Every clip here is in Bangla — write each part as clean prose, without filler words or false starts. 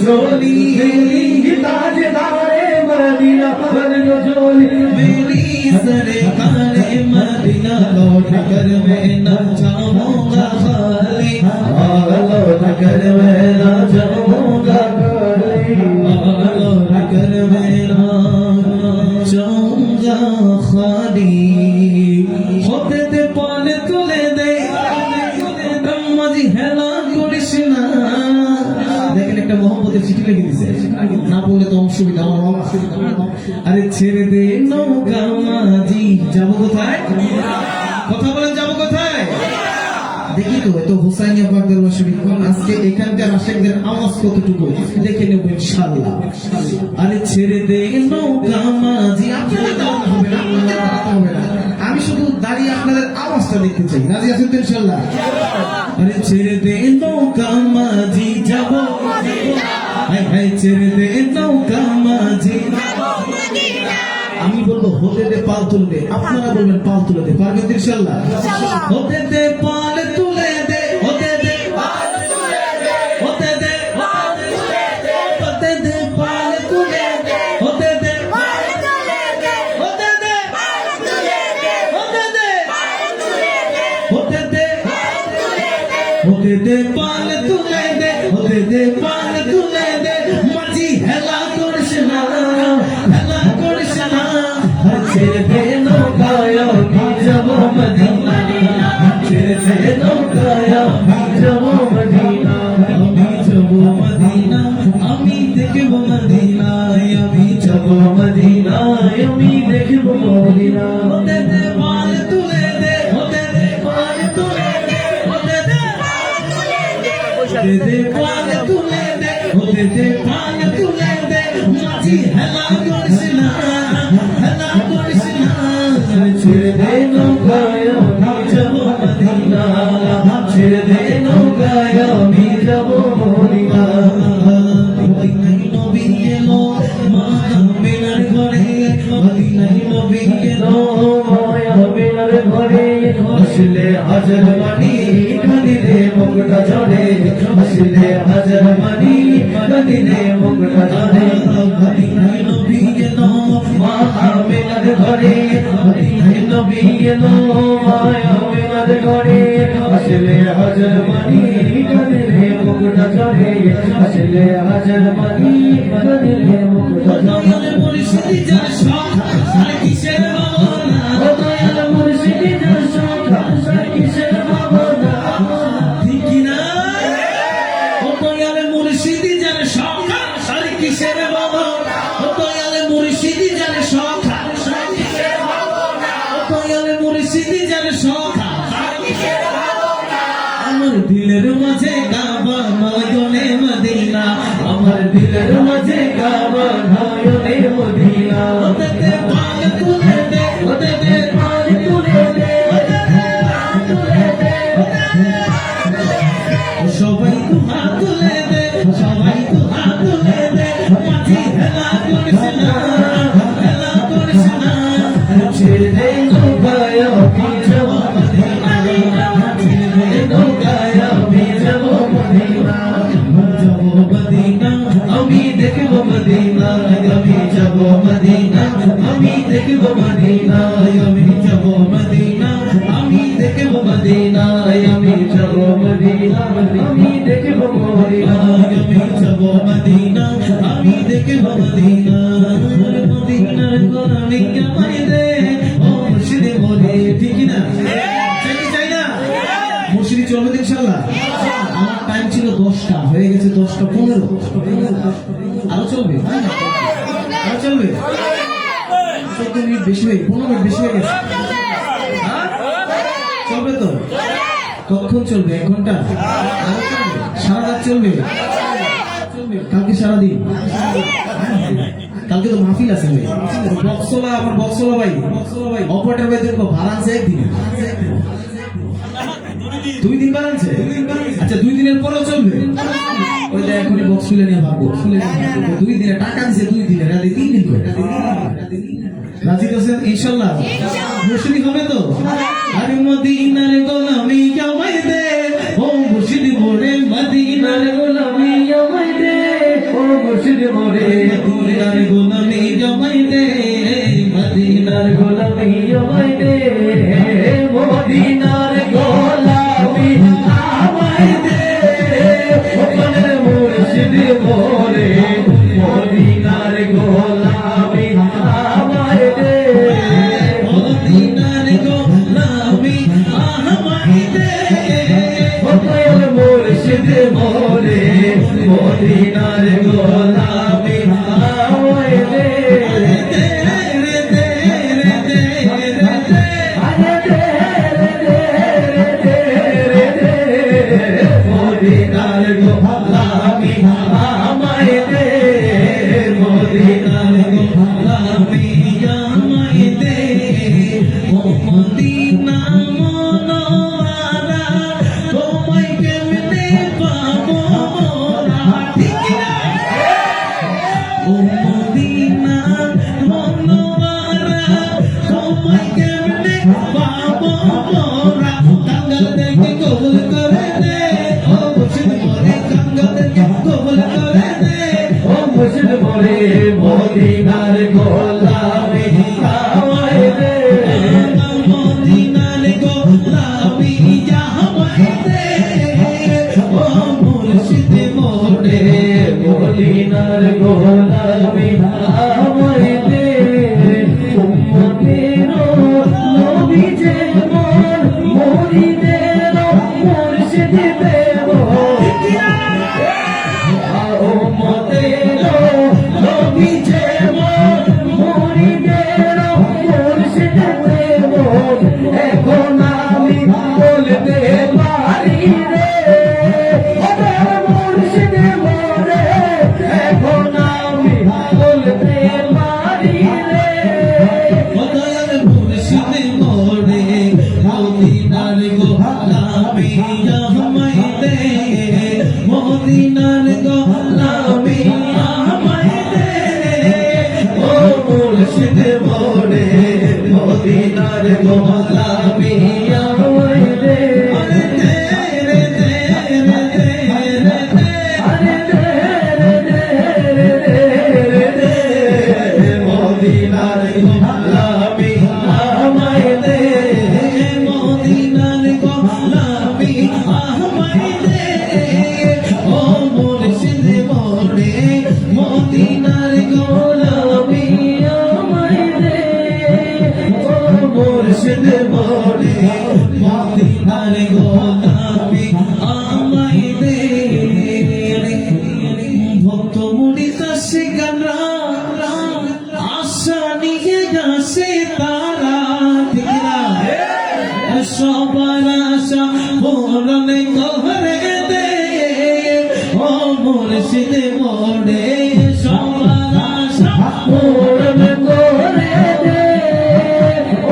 झोली ताजदारे मदीना बनो झोली मेरी सरकारे मदीना लौट कर मैं न जाऊंगा खाली लौट कर मैं न जाऊंगा खाली लौट कर मैं न जाऊंगा खाली होते ते पाल तुले दे मजी हेला कृष्णा দেখেন একটা মোহাম্মদের চিঠি লিখে দিয়েছে না বলে তো অসুবিধা আমার আরে ছেড়ে দে নৌকা মাঝি যাব কোথায় কথা বলেন যাব কোথায় দেখি তো এত হুসাইনিয়া বাগদার শরীফ আজকে এখানকার আশিকদের আওয়াজ কতটুকু দেখে নেব ইনশাআল্লাহ আরে ছেড়ে দে নৌকা মাঝি আপনাদের হবে না আমি শুধু দাঁড়িয়ে আপনাদের আওয়াজটা দেখতে চাই রাজি আছেন তো ইনশাআল্লাহ আরে ছেড়ে দে নৌকা মাঝি যাব হাই ছেড়ে দে নৌকা মাঝি আমি বলবো হতে দে পাল তুলে দে আপনারা বলবেন পাল তুলে দে পারবেন ইনশাআল্লাহ হতে দে পাল তুলে দে হতে দে পাল তুলে দে হতে দে পাল তুলে দে হতে দে পাল তুলে দে হতে দে পাল তুলে দে হতে দে পাল তুলে দে হতে দে পাল তুলে দে হতে দে পাল তুলে দে হতে দে পাল তুলে দে হতে দে পাল তুলে দে মাঝি হেলা করিস না ছেড়ে দে নৌকায় আমি যাব মদিনা ছেড়ে দে নৌকায় আমি যাব মদিনা আমি যাব মদিনা আমি দেখব মদিনা আমি যাব মদিনা আমি দেখব মদিনা হতে দে পাল তুলে দে হতে দে পাল তুলে দে হতে দে পাল তুলে দে হতে দে পাল তুলে দে হতে দে পাল তুলে দে মাঝি হেলা করিস না হেলা করিস না ছেড়ে দে নৌকায় আমি যাব মদিনা ছেড়ে দে নৌকায় আমি যাব মদিনা মদিনায় নবী এলো মা আমিনার ঘরে মদিনায় নবী এলো মায়া আমিনার ঘরে আসলে হাজার মানি কাঁদিলে মুখটা ঝরে আসলে হাজার মানি কাঁদিলে মুখটা ঝরে মদিনায় নবী এলো মা আমিনার ঘরে মদিনায় নবী এলো মায়া আমিনার ঘরে আসলে হাজার মানি কাঁদিলে মুখটা ঝরে আসলে হাজার মানি কাঁদিলে মুখটা ঝরে মুর্শিদি যার শখ আর কিসের ভাবনা ও দয়াল মুর্শিদি যার শখ আর কিসের ভাবনা ঠিক কি না ও দয়াল মুর্শিদি যার শখ আর কিসের ভাবনা ও দয়াল মুর্শিদি যার শখ আর কিসের ভাবনা ও দয়াল মুর্শিদি যার শখ আর কিসের ভাবনা আমার দিলের মাঝে কাবা নয়নে মদিনা আমার দিলের মাঝে কাবা নয়নে মদিনা হতে দে পাল তুলে দে হতে দে পাল তুলে দে হতে দে পাল তুলে দে সবাই তো হাত তুলে দে সবাই তো হাত তুলে দে মাঝি হেলা করিস না হেলা করিস না ছেড়ে দে নৌকায় আমি যাব মদিনা ছেড়ে দে নৌকায় আমি যাব মদিনা যাব মদিনা আমি দেখব মদিনা আমি যাব মদিনা আমি দেখব মদিনা আমি যাব মদিনা আমি দেখব মদিনা আমি যাব মদিনা আমি দেখব মদিনা আমি যাব মদিনা আমি দেখব মদিনা মদিনার কোরআনে আমায় দে ও মুর্শিদে বলে ঠিক না চাই না মুর্শিদি চলবে ইনশাআল্লাহ আমার টাইম ছিল 10টা হয়ে গেছে 10টা 15 আরো চলবে আরো চলবে 14 মিনিট বেশি হয়ে 15 মিনিট বেশি হয়ে গেছে চলবে তো কখন চলবে? 1 ঘন্টা? সারা রাত চলবে? কালকে সারাদিন? কালকে তো মাহফিল আছে ভাই। বক্সলা, আমার বক্সলা ভাই, অপারেটর ভাই দেখো ভাড়া আছে একদিন, 2 দিন ভাড়া আছে। আচ্ছা 2 দিনের পরেও চলবে? ওই যে এখনই বক্স খুলে নিয়ে ভাববো, 2 দিনে টাকা দিছে, 2 দিনে রাতে 3 দিন করে রাজি আছেন ইনশাআল্লাহ? মুর্শিদি হবে তো? আরে মদিনার গোলামি আমায় দে, ও মুর্শিদি মোরে মদিনার গোলামি আমায় দে, ও মুর্শিদি মোরে মদিনার গোলামি আমায় দে, মদিনার গোলামি আমায় দে, মদিনার গোলামি আমায় দে, ও মনের মুর্শিদি মোরে মদিনার গোলামি আমায় দে, মদিনার গোলামি আমায় দে, ও দয়াল মুর্শিদ মোরে মদিনার গোলামি আমায় দে, মদিনার গোলামি আমায় দে, মদিনার গোলামি আমায় দে, ও মদিনা মনোয়ারা তোমায় কেমনে পাবো মোরা, ঠিক না? ও মদিনা মনোয়ারা তোমায় কেমনে পাবো মোরা, কাঙ্গালদেরকে কবুল করে দে, ও মুর্শিদ মোরে কাঙ্গালদেরকে কবুল করে দে, ও মুর্শিদ মোরে মদিনার গোলামি আমায় দে, মদিনার গোলামি আমায় দে, ও মুর্শিদ মোরে মদিনার গোলামি আমায় দে, উম্মতের নবী যেমন মুরিদের মুর্শিদ দেব, উম্মতের নবী যেমন মুরিদের মুর্শিদ দেব, এখন আমি বলতে পারি রে, ওদের মুর্শিদ মোরে এখন আমি বলতে পারি রে, ওদের মুর্শিদ মোরে মদিনার গোলামি আমায় দে, মদিনার গোলামি আমায় দে, ও মুর্শিদ মোরে মদিনার গোলামি আমায় দে, আরে দে রে দে রে দে রে দে, আরে দে রে দে রে দে রে দে, মদিনার গোলামি আমায় দে, মদিনার গোলামি আমায় দে, ও মুর্শিদ মোরে মদিনার গোলামি আমায় দে, ও মুর্শিদ মোরে মদিনার গোলামি আমায় দে, ভক্ত মুরিদ শিকারা আশা নিয়ে আসে তারা, ঠিক না? সবার আশা পূরণ করে দে, ও মুর্শিদ মোরে সবার আশা পূরণ করে দে,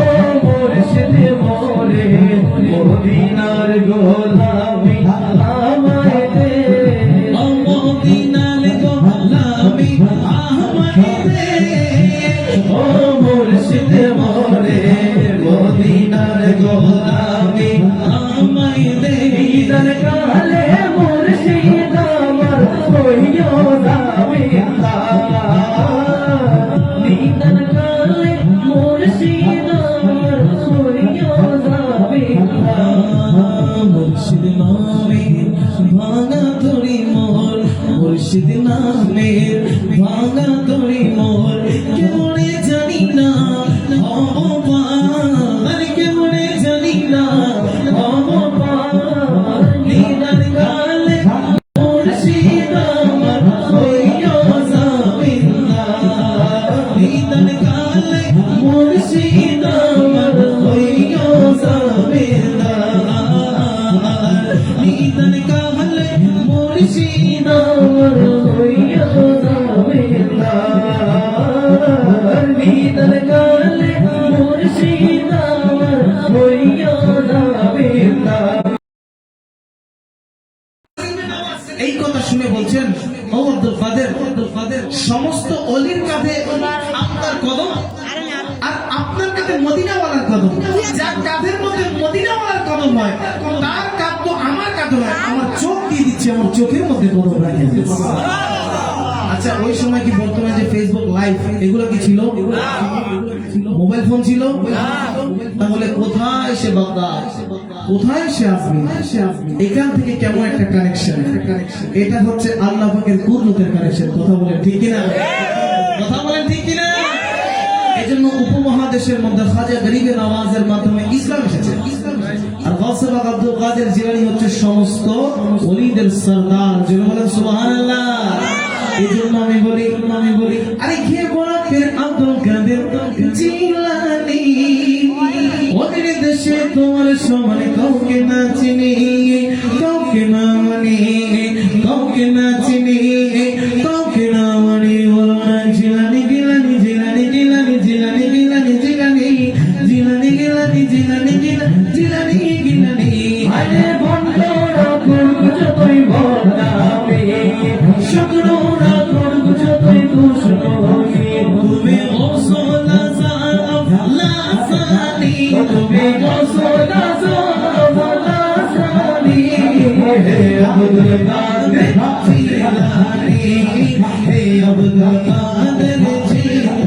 ও মুর্শিদ মোরে মদিনার গোলামি আমায় দে, ও মদিনার গোলামি আমায় দে, ও মুর্শিদ মোরে মদিনার গোলামি আমায় দে, ঈদের কালে মুর্শিদ আমার কইও জামিলা, ঈদের কালে মুর্শিদ আমার কইও জামিলা, মুর্শিদ নামে ভাঙা তোরি মোর, মুর্শিদ নামে ভাঙা তোরি মোর, কেমনে জানি না কেমনে জানি না ঈদের কালে মুর্শিদ আমার কইও জামিলা, ঈদের কালে মুর্শিদ আমার কইও জামিলা, মুর্শিদ আমার হইয়া দাবিদার বিদার কালে মুর্শিদ আমার হইয়া দাবিদার। এই কথা শুনে বলছেন ও আব্দুল কাদের সমস্ত অলির কাঁধে আপনার কদম আর আপনার কাঁধে মদিনাওয়ালার কদম। যার কাঁধের মধ্যে মদিনাওয়ালার কদম হয় তার কাঁধ তো আমার কাঁধ নয়, আমার চোখ দিয়ে দিচ্ছে, আমার চোখের মধ্যে কদম রাখে দিচ্ছে। আচ্ছা ওই সময় কি বর্তমানে যে ফেসবুক লাইভ এগুলো কি ছিল? মোবাইল ফোন ছিল? তাহলে কোথায় সে বাগদাদ, কোথায় সে আসবে? এখান থেকে কেমন একটা কানেকশন, এটা হচ্ছে আল্লাহ পাকের কুদরতের কানেকশন। কথা বলেন ঠিক কিনা? কথা বলেন ঠিক কিনা? এজন্য উপমহাদেশের মধ্যে খাজা গরিবে নওয়াজের মাধ্যমে ইসলাম এসেছে। আর গাউসে পাক আব্দুল কাদের জিলানী হচ্ছে সমস্ত ওলিদের সরদার। যিনি বলেন সুবহানাল্লাহ। এজন্য আমি বলি আরে কে বড় ফির আব্দুল কাদের জিলানী, ওদের দেশে তোমার সমান কাউকে না চিনি, কাউকে না মানি, কাউকে না চিনি, কাউকে না মানি। বলো না জিলানী জিলানী জিলানী জিলানী জিলানী জিলানী জিলানী জিলানী জিলানী জিলানী জিলানী জিলানী। আরে বন্ধুরা করব যতই বদনামি, শত্রুরা করব যতই দুশমনি, তুমি গোসল লাসানি, তুমি গোসল লাসানি। হে আব্দুল কাদের জিলানী, হে আব্দুল কাদের জিলানী,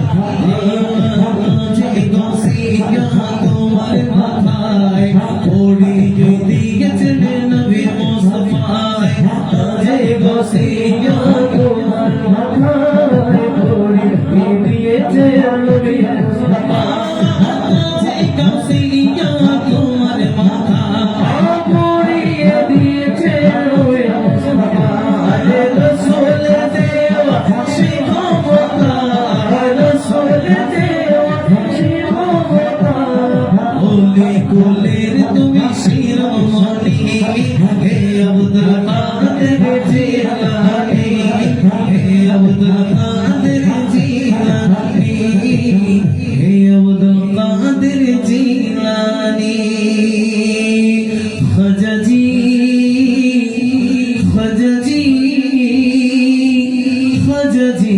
গসিয়া তোমার মাথায় পড়ি যদি গেছে নবী মুস্তাফায়, যে গসিয়া তোমার মাথায় পড়ি দিয়েছে নবী মুস্তাফায়, যে গসিয়া তোমার মাথায় পড়িয়ে দিয়েছে নবী মুস্তাফায়। রাসূল দেওয়া শিক্ষা, রাসূল দেওয়া শিক্ষা, ওলি কুলের তুমি শিরোমণি, হে আব্দুল কাদের জিলানী, হে আব্দুল কাদের জিলানী, হে আব্দুল কাদের জিলানী। খাজাজি খাজাজি খাজাজি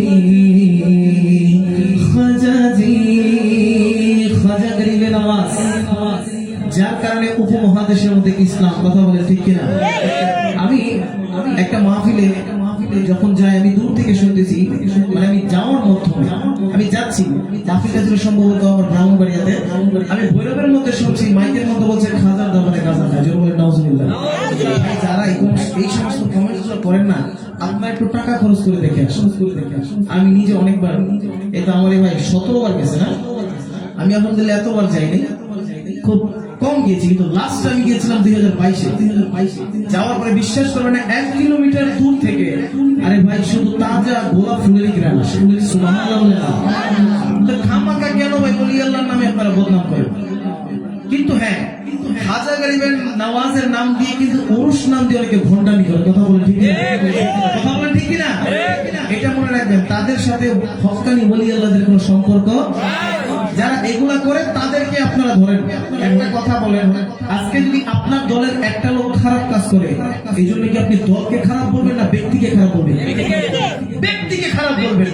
খাজাজি, খাজা গরিবে নওয়াজ, যার কারণে উপমহাদেশের মধ্যে ইসলাম। কথা বলে ঠিক কিনা? আমি একটা মাহফিলে যখন যাই আমি দূর থেকে শুনতেছি, মানে আমি যাওয়ার মাধ্যমে আমি যাচ্ছি, মাহফিলটা ছিল সম্ভবত আমার ব্রাহ্মণবাড়িয়াতে। আমি ভৈরবের মধ্যে শুনছি মাইকের মধ্যে বলছে খাজার দরবারে গাজা খায়, যেন বলে নাউজুবিল্লাহ। যারা এই সমস্ত কমেন্টস গুলো করেন না, আপনার একটু টাকা খরচ করে দেখে আসুন। আমি নিজে অনেকবার, এটা আমার এই ভাই 17 বার গেছে না, আমি আলহামদুলিল্লাহ এতবার যাইনি, খুব কম গিয়েছি, কিন্তু লাস্ট আমি গিয়েছিলাম 2022-এ। যাওয়ার পরে বিশ্বাস করবেন না, 1 কিলোমিটার দূর থেকে আরে ভাই শুধু তাজা গোলাপ ফুলেরই গ্রাম আসে। সুবহানাল্লাহ। তো খামাকা কেন ভাই বলি আল্লাহর নামে আপনারা বদনাম করেন? কিন্তু হ্যাঁ, খাজা গরিবের নওয়াজের নাম দিয়ে কিন্তু ওরস নাম দিয়ে অনেকে ভণ্ডামি করে। কথা বলেন ঠিক কিনা? কথা বলেন ঠিক কিনা? এটা মনে রাখবেন, তাদের সাথে হক্কানি ওলি আল্লাহদের কোনো সম্পর্ক। যারা এগুলা করে তাদেরকে আপনারা ধরেন। একটা কথা বলেন, আজকে যদি আপনার দলের একটা লোক খারাপ কাজ করে, এই জন্য কি আপনি দলকে খারাপ বলবেন না ব্যক্তিকে খারাপ বলবেন? ব্যক্তিকে খারাপ বলবেন।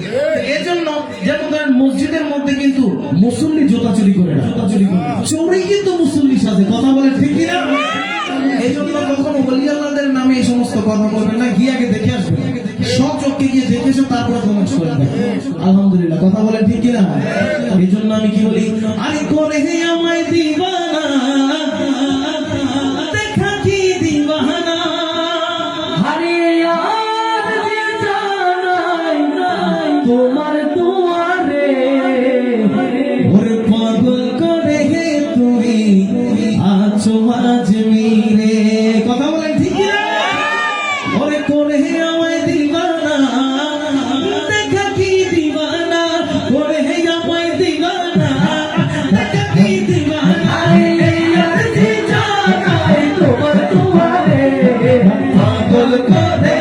এজন্য যেমন ধরেন মসজিদের মধ্যে কিন্তু মুসল্লি জুতা চুরি করে না, চোরই কিন্তু মুসল্লি সাথে। কথা বলে ঠিক কিনা? এই জন্য কখনো ওলি আল্লাহদের নামে এই সমস্ত কথা বলবেন না, গিয়ে আগে দেখে আসবেন, সচক্ষে গিয়ে দেখে এসে তারপরে কমেন্ট করবেন। আলহামদুলিল্লাহ। কথা বলেন ঠিক কিনা? এই জন্য আমি কি বলি, আরে করে হে আমায় দিবানা, দেখা কি দিবানা, আরে আর যে জানাই নাই তোমার দুয়ারে, ওরে পাগল করে হে তুমি আছো আজমিরে। কথা বলেন ঠিক কিনা? ওরে করে হে আমায় দিবানা, দেখা কি দিবানা, করে হে আমায় দিবানা, দেখা কি দিবানা। আরে আর যে জানাই তোমার দুয়ারে, পাগল করে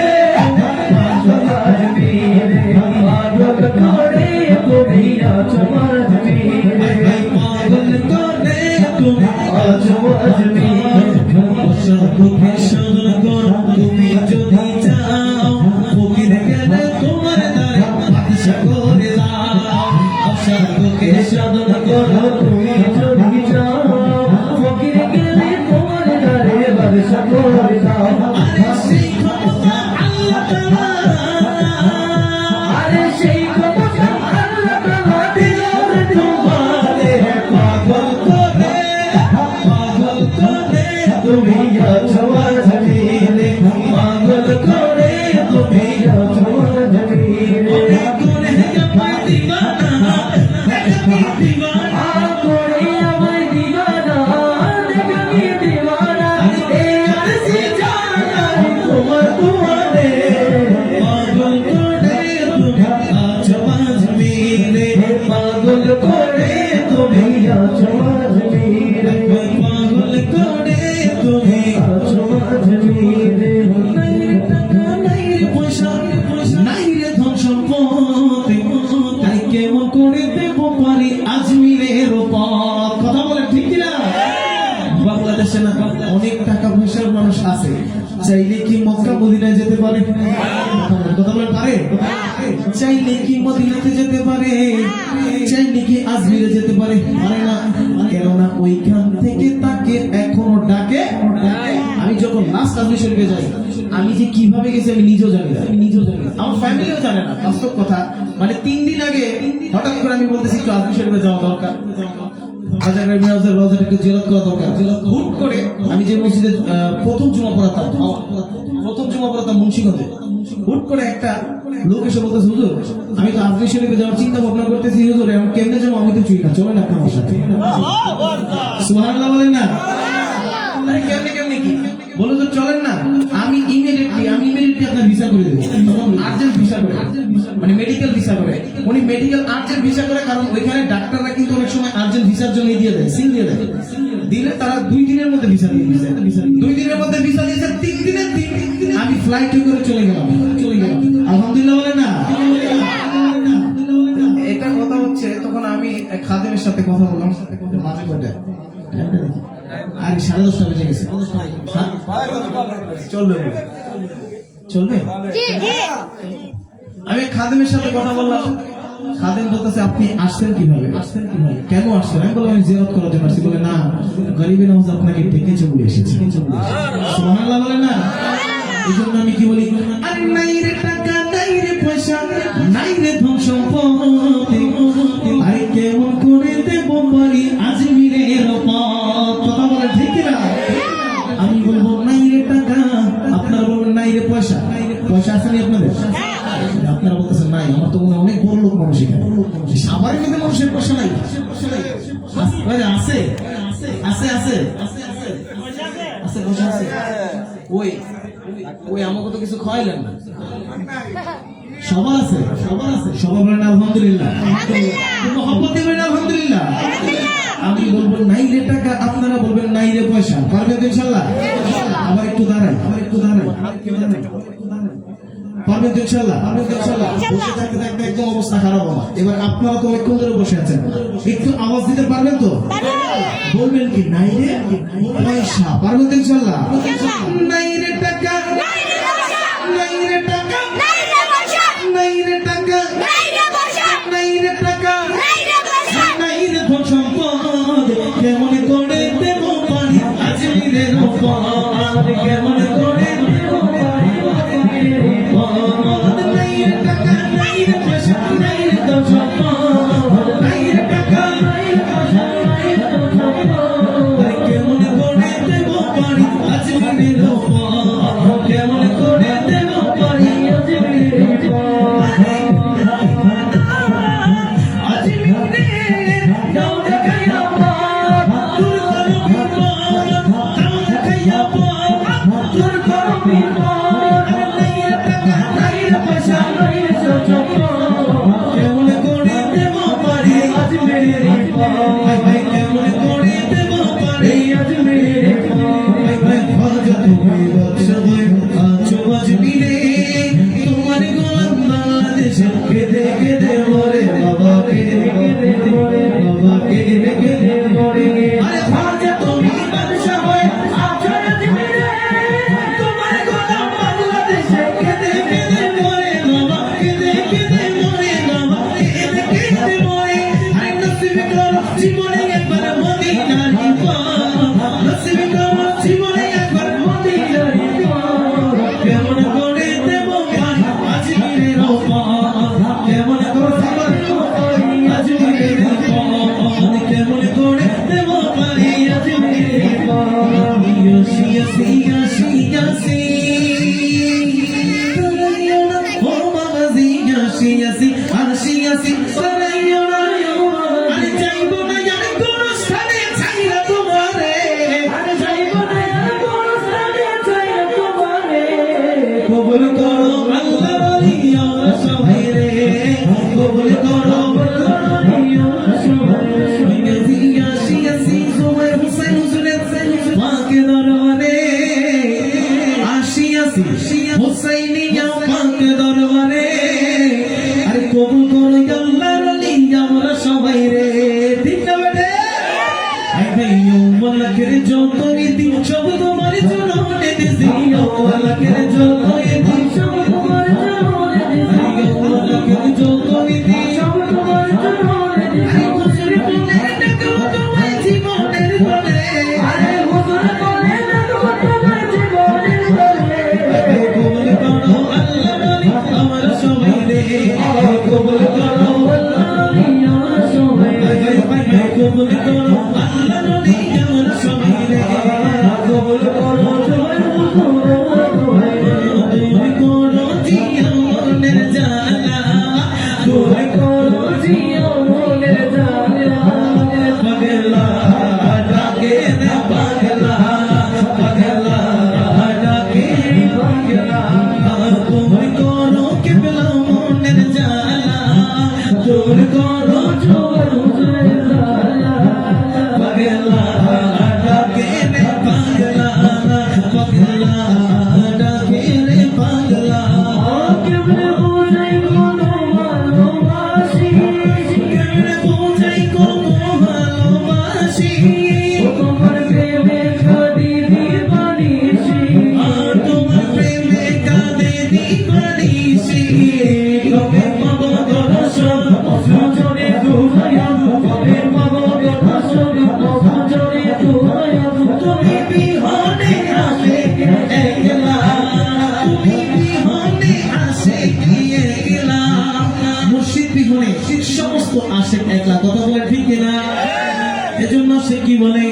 পারে? কথা বলেন পারে? চাইলে কি মদিনাতে যেতে পারে? চাইলে কি আজমিরে যেতে পারে? পারে না। কেননা ওইখান থেকে তাকে এখনো ডাকে। আমি যখন লাস্ট আজমির শরীফে যাই, আমি যে কিভাবে গেছি আমি নিজেও জানি না, আমার ফ্যামিলিও জানে না। বাস্তব কথা, মানে 3 দিন আগে হঠাৎ করে আমি বলতেছি একটু আজমির শরীফে যাওয়া দরকার, হাজারের মিরাজের রওজা একটু জিয়ারত করা দরকার। হুট করে আমি যে মসজিদে প্রথম জুমা পড়াতাম মুন্সিগঞ্জে, হুট করে একটা লোক এসে বলতেছে, হুজুর আমি তো আজমির শরীফে যাওয়ার চিন্তা ভাবনা করতেছি, হুজুর এখন কেমনে যাবো? আমি তো চুই না, চলেন আপনি আমার সাথে। সুবহানাল্লাহ বলেন না? আরে কেমনে কি বলো তো, চলেন না। আমি ইমিডিয়েটলি আপনার ভিসা করে দেবো, আর্জেন্ট ভিসা করে, মানে মেডিকেল ভিসা করে। উনি মেডিকেল আর্জেন্ট ভিসা করে, কারণ ওইখানে ডাক্তাররা কিন্তু অনেক সময় আর্জেন্ট ভিসার জন্য দিয়ে দেয়, সিল দিয়ে দেয়। দিলে তারা 2 দিনের মধ্যে ভিসা দিয়ে দিয়েছে, 2 দিনের মধ্যে ভিসা দিয়েছে। 3 দিনের আমি ফ্লাইটে করে চলে গেলাম। আলহামদুলিল্লাহ বলেন না? এটা কথা হচ্ছে, তখন আমি এক খাদেমের সাথে কথা বললাম, মাঝে কয়টা আর 10:30 বেজে গেছে। চলবে। আমি খাদেমের সাথে কথা বললাম, খাদেম বলতেছে আপনি আসছেন কিভাবে? কেন আসছেন? আমি বললাম আমি জিয়ারত করার জন্য আসছি। বলে না, গরিবের নামাজ আপনাকে ডেকেছে বলে এসেছি। সুবহানাল্লাহ বলে না? এই জন্য আমি কি বলি, আরে নাই রে টাকা, নাই রে পয়সা, নাই রে ধন সম্পত্তি, আরে কেমন করে দেব পারি আজমিরের পথ? কথা বলে ঠিক না? আমি বলবো নাই রে টাকা, আপনারা বলবেন নাই রে পয়সা। পয়সা আছে নি আপনাদের? আপনারা বলতেছেন নাই। আমার তো মনে হয় অনেক বড় লোক মানুষ এখানে। আমার কিন্তু মানুষের পয়সা নাই। আছে পয়সা আছে। ওই আমাকে তো কিছু খাওয়াইলেন না। সবার আছে। সবাই বলেন আলহামদুলিল্লাহ। মহব্বতে বলেন আলহামদুলিল্লাহ। আমি বলবো নাই রে টাকা, আপনারা বলবেন নাই রে পয়সা। পারবেন তো ইনশাআল্লাহ? আবার একটু দাঁড়াই। পারবেন তো ইনশাআল্লাহ? বসে থাকতে একদম অবস্থা খারাপ আমার। এবার আপনারা তো অনেকক্ষণ ধরে বসে আছেন, একটু আওয়াজ দিতে পারবেন তো? বলবেন কি নাই রে পয়সা? পারবেন তো ইনশাআল্লাহ? নাই রে টাকা, নাই রে টাকা, নাই রে টাকা, নাই রে ধন সম্পদ, কেমন করে দেব পারি আজমিরের পথ? কেমন করে দেব পারি আজমিরের পথ? নাই রে টাকা, নাই রে পয়সা, নাই রে ধন সম্পদ, নাই রে টাকা, নাই রে পয়সা, নাই রে ধন সম্পদ, কেমন করে দেব পারি আজমিরের পথ? কেমন করে দেব পারি আজমিরের পথ? যত জিও মনের জালা পাগলা ডাকে রে পাগলা পাগলা ডাকে পাগলা তুমি করো কেবলা মনের জালা জোর করো জোর জালা পাগলা ডাকে রে পাগলা পাগলা ডাকে রে পাগলা কেমনে বোঝাই কোনো ভালোবাসি কেমনে বোঝাই কোনো ভালোবাসি তোমার প্রেমে কাঁদি দিবানিসি তোমার প্রেমে কাঁদি দিবানিসি কবে পাবো দর্শন অসজনে দুহায়া কবে পাবো দর্শন অসজনে দুহায়া তুমি বিহনে আসে একলা তুমি বিহনে আসে একলা মুর্শিদ বিহনে সমস্ত আসে একলা কথা বলে ঠিক না এজন্য সে কি বলে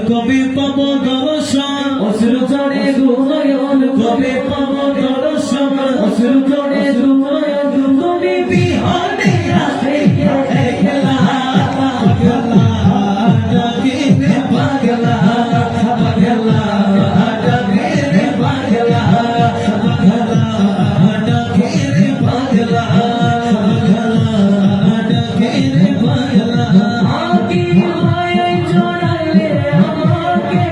কবে পাবো দর্শন অশ্রু চড়ে দুনয়ন কবে পাবো দর্শন অশ্রু চড়ে দুনয়ন তুমি বিহনে আসে একলা পাগলা ডাকে রে পাগলা পাগলা ডাকে রে পাগলা পাগলা ডাকে রে পাগলা পাগলা ডাকে রে পাগলা আকি মায়ায় জড়ালে আমাকে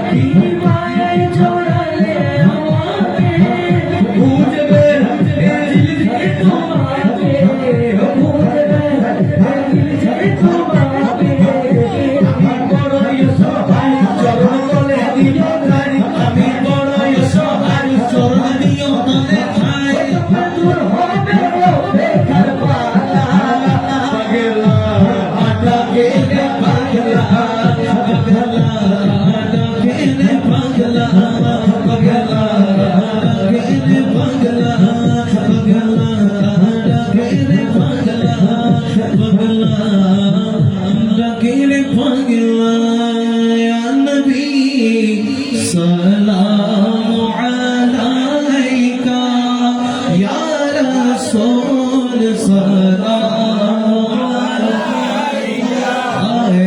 কি মায়ায় জড়ালে আমাকে বুঝবে এই যে তোমাকে বুঝবে এই যে তোমাকে আমি বড়ই সহায় চরণ তলে দিও ঠাই আমি বড়ই সহায় চরণ দিও তলে ঠাই দূর হবে বেকার পালা পাগলা ডাকে রে পাগলা পাগলা ডাকে রে পাগলা পাগলা ডাকে রে পাগলা পাগলা ডাকে রে পাগলা পাগলা ডাকে রে পাগলা या नबी सलाम अलैका या रसूल सलाम अलैका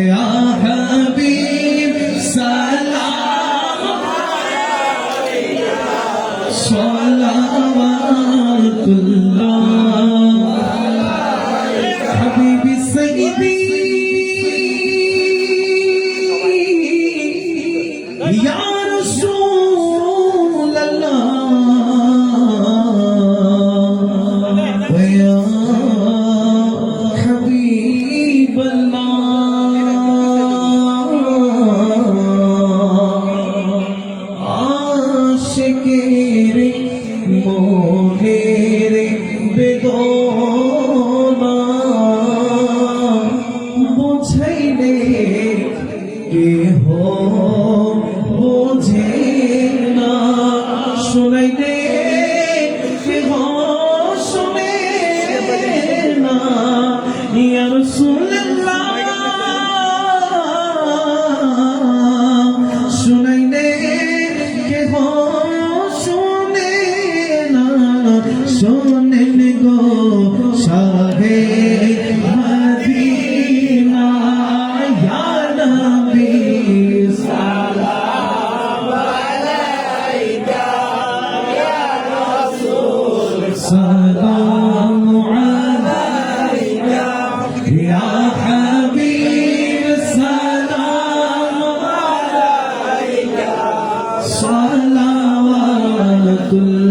या हबीब सलाम अलैका सलावतुल्लाह हबीबी सय्यदी या रसूल अल्लाह व या हबीब अल्लाह आशिकेर मोहेर बेदोना बुझैले के हो বোঝে না শুনাইলে কে হো শুনে না ইয়া রাসূলুল্লাহ শুনাইলে কে হো শুনে না শোনেন গো শাহে মদিনা ইয়া নবী سلام عليك يا حبيب سلام عليك صلوات الله